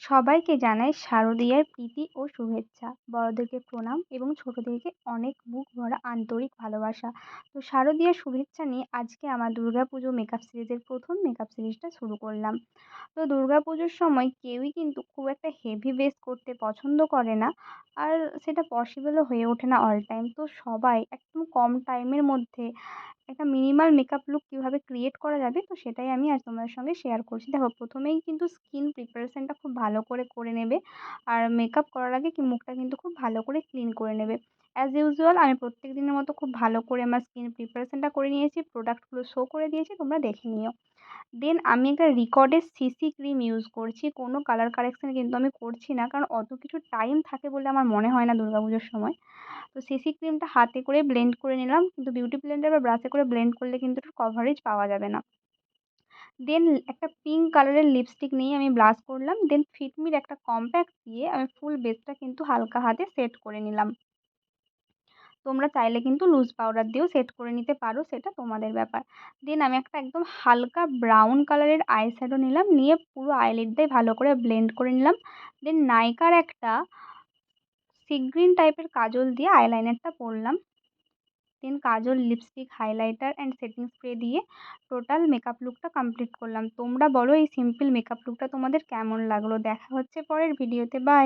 সবাইকে জানাই শারদীয়ার প্রীতি ও শুভেচ্ছা। বড়দেরকে প্রণাম এবং ছোটদেরকে অনেক বুক ভরা আন্তরিক ভালোবাসা। তো শারদীয়ার শুভেচ্ছা নিয়ে আজকে আমার দুর্গাপুজো মেকআপ সিরিজের প্রথম মেকআপ সিরিজটা শুরু করলাম। তো দুর্গাপুজোর সময় কেউই কিন্তু খুব একটা হেভি বেস করতে পছন্দ করে না। আর সেটা পসিবলও হয়ে ওঠে না অল টাইম। তো সবাই একদম কম টাইমের মধ্যে একটা মিনিমাল মেকআপ লুক কীভাবে ক্রিয়েট করা যাবে, তো সেটাই আমি আজ তোমাদের সঙ্গে শেয়ার করছি। দেখো, প্রথমেই কিন্তু স্কিন প্রিপারেশনটা খুব ভালো করে করে নেবে। আর মেকআপ করার আগে কি মুখটা কিন্তু খুব ভালো করে ক্লিন করে নেবে। অ্যাজ ইউজুয়াল আমি প্রত্যেক দিনের মতো খুব ভালো করে আমার স্কিন প্রিপারেশনটা করে নিয়েছি, প্রোডাক্টগুলো শো করে দিয়েছি, তোমরা দেখে নিও। দেন আমি একটা রিকর্ডের সিসি ক্রিম ইউজ করছি, কোনো কালার কারেকশন কিন্তু আমি করছি না, কারণ অত কিছু টাইম থাকে বলে আমার মনে হয় না দুর্গাপুজোর সময়। তো সিসি ক্রিমটা হাতে করে ব্লেন্ড করে নিলাম, কিন্তু বিউটি ব্লেন্ডার বা ব্রাশে করে ব্লেন্ড করলে কিন্তু একটু কভারেজ পাওয়া যাবে না। দেন একটা পিঙ্ক কালারের লিপস্টিক নিয়ে আমি ব্লাশ করলাম। দেন ফিটমির একটা কম্প্যাক্ট দিয়ে আমি ফুল বেসটা কিন্তু হালকা হাতে সেট করে নিলাম। তোমরা চাইলে কিন্তু লুজ পাউডার দিয়েও সেট করে নিতে পারো, সেটা তোমাদের ব্যাপার। দেন আমি একটা একদম হালকা ব্রাউন কালারের আইশ্যাডো নিলাম, নিয়ে পুরো আইলিডটাই ভালো করে ব্লেন্ড করে নিলাম। দেন নাইকার একটা সি গ্রিন টাইপের কাজল দিয়ে আইলাইনারটা পরলাম। দেন কাজল, lipstick, highlighter and setting spray দিয়ে টোটাল মেকআপ লুকটা কমপ্লিট করলাম। তোমরা বলো এই সিম্পল মেকআপ লুকটা তোমাদের কেমন লাগলো? দেখা হচ্ছে পরের ভিডিওতে। বাই।